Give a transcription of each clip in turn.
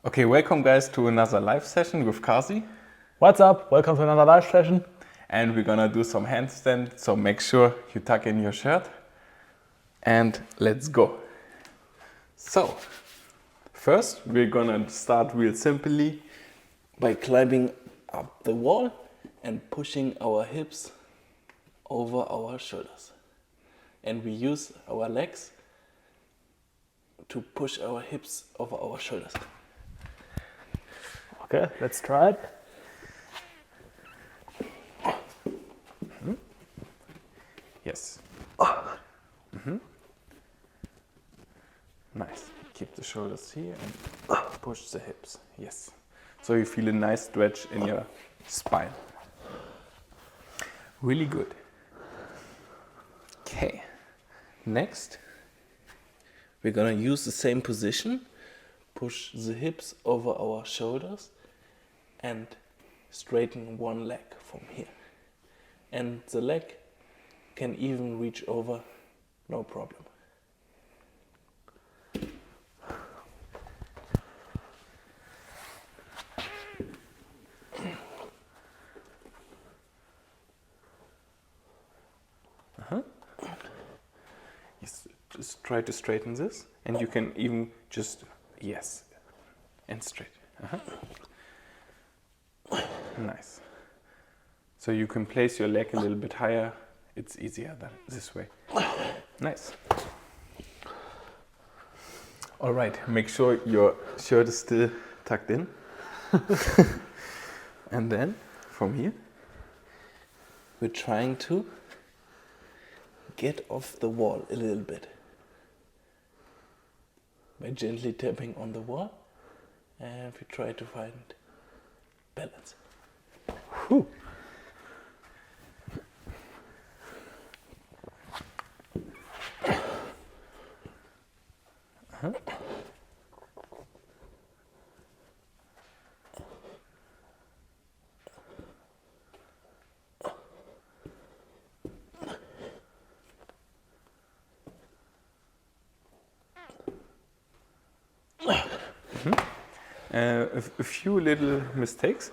Okay, welcome guys to another live session with Kasi. What's up? Welcome to another live session. And we're gonna do some handstand, so make sure you tuck in your shirt. And let's go. So, first we're gonna start real simply by climbing up the wall and pushing our hips over our shoulders. And we use our legs to push our hips over our shoulders. Okay, let's try it. Yes. Nice. Keep the shoulders here and push the hips. Yes. So you feel a nice stretch in your spine. Really good. Okay. Next, we're gonna use the same position. Push the hips over our shoulders and straighten one leg from here. And the leg can even reach over, no problem. Yes, just try to straighten this, and you can even just, yes, and straight. Nice. So you can place your leg a little bit higher. It's easier than this way. Nice. All right, make sure your shirt is still tucked in. And then, from here, we're trying to get off the wall a little bit by gently tapping on the wall, and we try to find balance. Whew. A few little mistakes.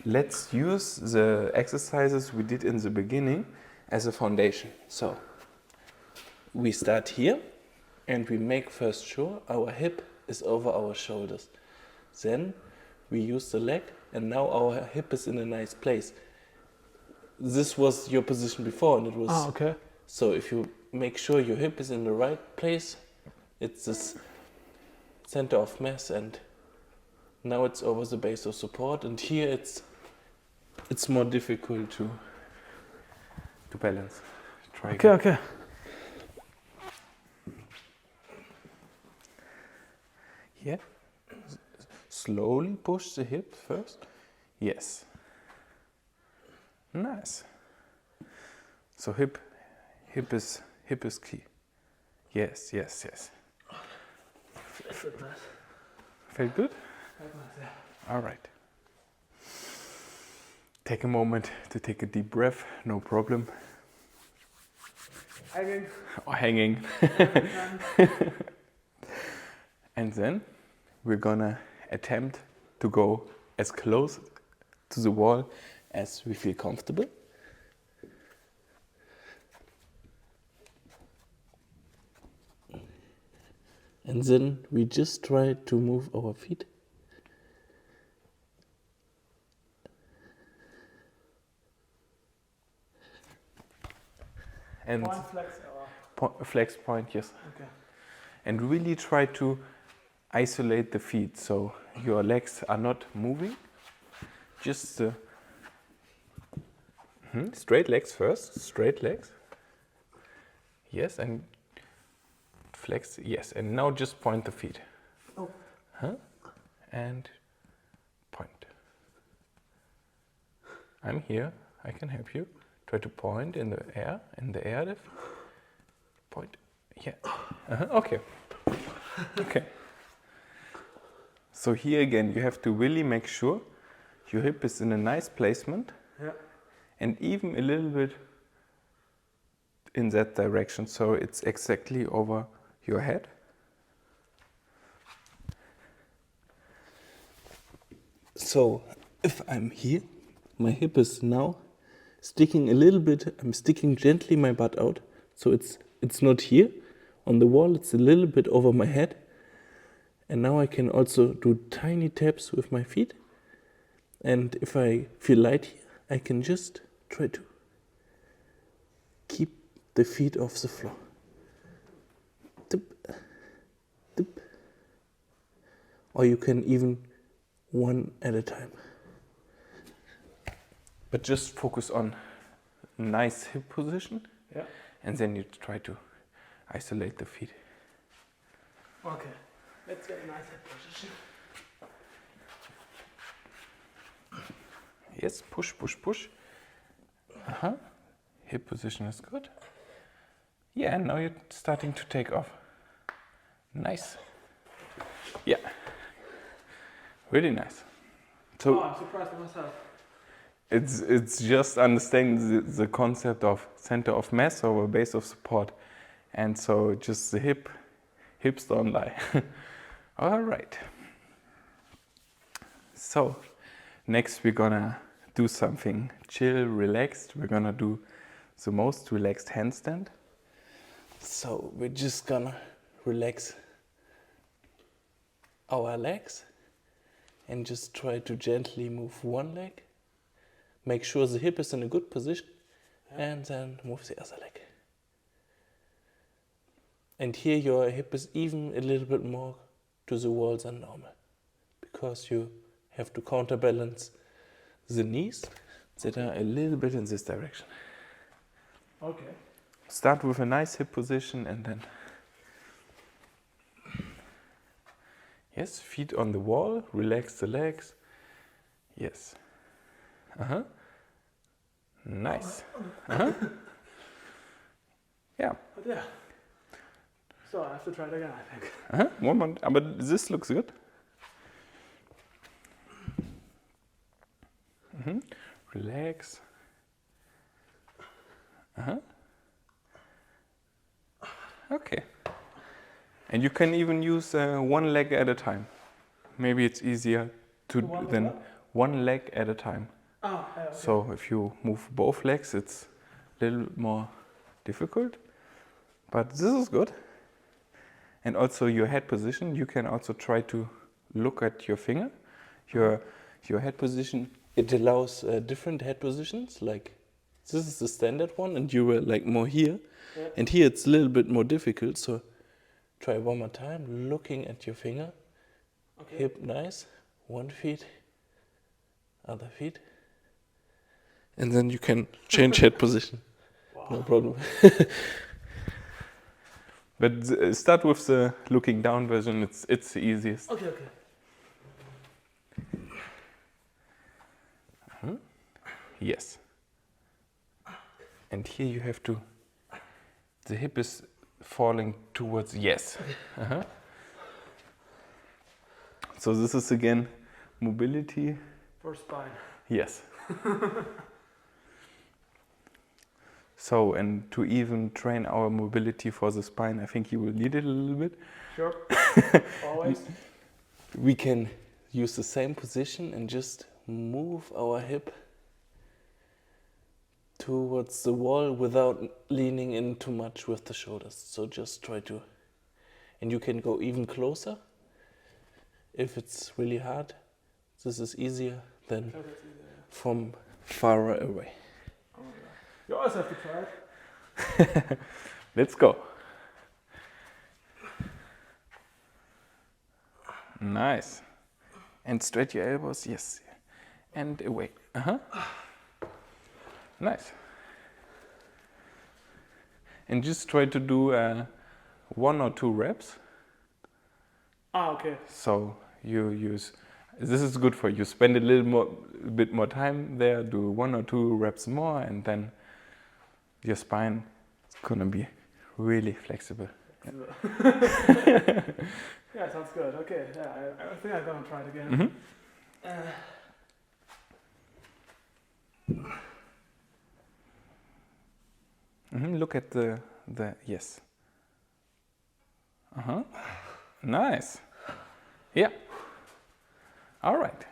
Let's use the exercises we did in the beginning as a foundation. So we start here and we make first sure our hip is over our shoulders. Then we use the leg and now our hip is in a nice place. This was your position before and it was... okay. So if you make sure your hip is in the right place, it's this center of mass, and now it's over the base of support, and here it's more difficult to balance. Try Okay, again. okay. Here, slowly push the hip first. Yes. Nice. So hip is key. Yes, yes, yes. Felt good? All right. Take a moment to take a deep breath, no problem. Hanging. Or hanging. And then we're gonna attempt to go as close to the wall as we feel comfortable. And then we just try to move our feet. And Point, flex, or... flex point, yes. Okay. And really try to isolate the feet so your legs are not moving. Just straight legs first, straight legs. Yes, and flex, yes. And now just point the feet. Oh. And point. I'm here, I can help you. Try to point in the air, lift. Point, yeah. Okay. Okay. So here again, you have to really make sure your hip is in a nice placement. Yeah. And even a little bit in that direction, so it's exactly over your head. So if I'm here, my hip is now sticking a little bit, I'm sticking gently my butt out. So it's not here on the wall, it's a little bit over my head. And now I can also do tiny taps with my feet. And if I feel light here, I can just try to keep the feet off the floor. Dip, dip. Or you can even one at a time. But just focus on nice hip position. Yeah. And then you try to isolate the feet. Okay. Let's get a nice head position. Yes, push, push, push. Hip position is good. Yeah, and now you're starting to take off. Nice. Yeah. Really nice. So I'm surprised by myself. it's just understanding the concept of center of mass over base of support. And so just the hips don't lie. All right. So next we're gonna do something chill, relaxed. We're gonna do the most relaxed handstand. So we're just gonna relax our legs and just try to gently move one leg. Make sure the hip is in a good position, and then move the other leg. And here your hip is even a little bit more to the wall than normal, because you have to counterbalance the knees that are a little bit in this direction. Okay. Start with a nice hip position and then, yes, feet on the wall, relax the legs. Yes. Nice. Yeah. But yeah. So I have to try it again, I think. One more. But this looks good. Relax. Okay. And you can even use one leg at a time. Maybe it's easier to than one leg at a time. Oh, yeah, okay. So if you move both legs, it's a little more difficult. But this is good. And also your head position, you can also try to look at your finger. Your head position, it allows different head positions. Like this is the standard one and you were like more here. Yeah. And here it's a little bit more difficult. So try one more time, looking at your finger. Okay. Hip nice, one feet, other feet. And then you can change head position. Wow. No problem. But start with the looking down version, it's the easiest. Okay, okay. Yes. And here you have to, the hip is falling towards yes. So this is again mobility. For spine. Yes. So, and to even train our mobility for the spine, I think you will need it a little bit. Sure. Always. We can use the same position and just move our hip towards the wall without leaning in too much with the shoulders. So just try to, and you can go even closer if it's really hard. This is easier than from far away. Oh, yeah. You also have to try it. Let's go. Nice. And straight your elbows, yes. And away. Nice. And just try to do 1 or 2 reps. Ah, okay. So you use, this is good for you. Spend a bit more time there, do 1 or 2 reps more, and then your spine is gonna be really flexible. Yeah, sounds good. Okay, yeah, I think I'm gonna try it again. Look at the yes. Nice. Yeah. All right.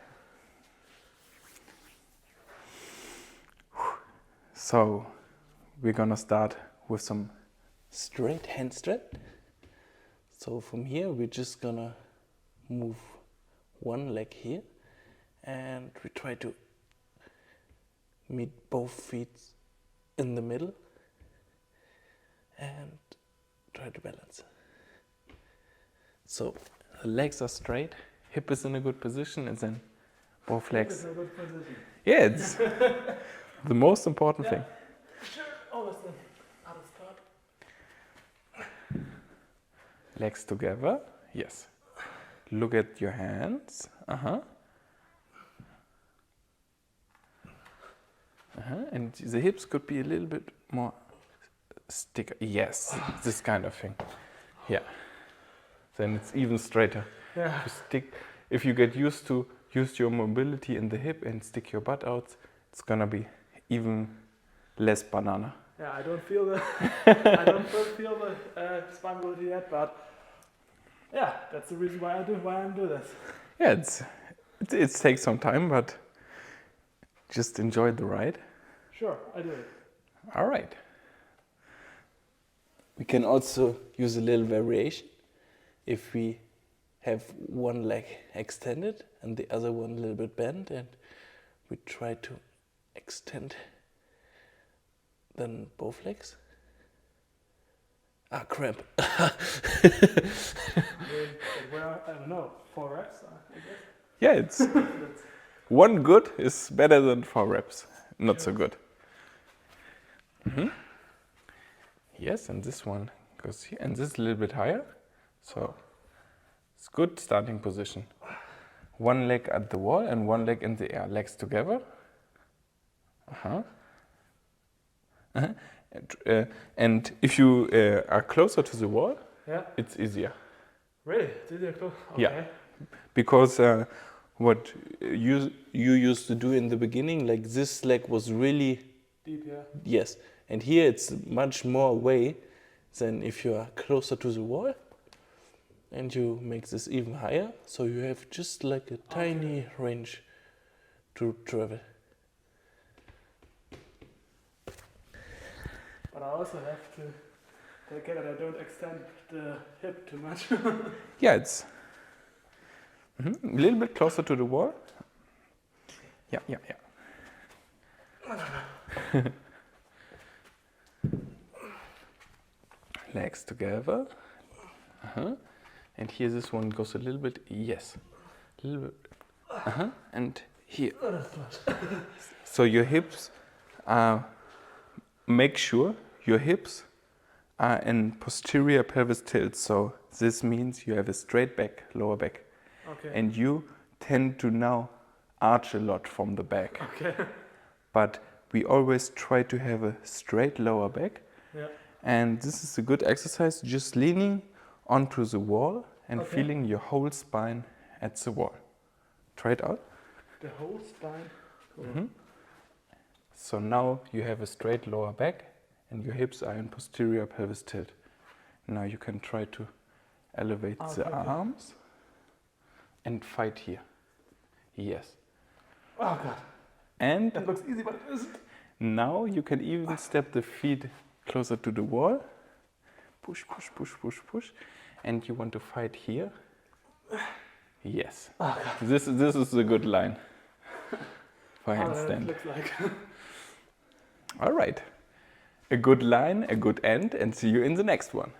So we're gonna start with some straight handstand. So from here we're just gonna move one leg here and we try to meet both feet in the middle and try to balance. So the legs are straight, hip is in a good position, and then both legs. It's a good position. Yeah, it's the most important thing. Sure, always the other start. Legs together, yes. Look at your hands. And the hips could be a little bit more sticker. Yes, this kind of thing. Yeah. Then it's even straighter. Yeah. You stick. If you get used to use your mobility in the hip and stick your butt out, it's gonna be even less banana. Yeah, I don't feel the spine mobility yet, but yeah, that's the reason why I'm doing this. Yeah, it takes some time, but just enjoy the ride. Sure, I do it. All right. We can also use a little variation if we have one leg extended and the other one a little bit bent, and we try to extend then both legs. Ah, cramp. Well, I don't know, 4 reps, I guess. Yeah, it's one good is better than 4 reps. Not so good. Yes, and this one goes here, and this is a little bit higher. So it's good starting position. One leg at the wall and one leg in the air, legs together. And if you are closer to the wall, it's easier. Really? Did you close? Okay. Yeah, because what you used to do in the beginning, like this leg was really Deep, yeah. yes, and here it's much more away than if you are closer to the wall, and you make this even higher, so you have just like a tiny range to travel. But I also have to take care that I don't extend the hip too much. Yeah, it's a little bit closer to the wall. Yeah. Legs together. And here this one goes a little bit, yes. A little bit. And here. So your hips make sure your hips are in posterior pelvis tilt. So this means you have a straight back, lower back. Okay. And you tend to now arch a lot from the back. Okay. But we always try to have a straight lower back. Yeah. And this is a good exercise, just leaning onto the wall and feeling your whole spine at the wall. Try it out. The whole spine? Cool. So now you have a straight lower back and your hips are in posterior pelvis tilt. Now you can try to elevate the arms and fight here. Yes. Oh God. And That looks easy, but it isn't. now you can even step the feet closer to the wall. Push, push, push, push, push. And you want to fight here. Yes. Oh God. This is a good line for It handstand. looks like. All right. A good line, a good end, and see you in the next one.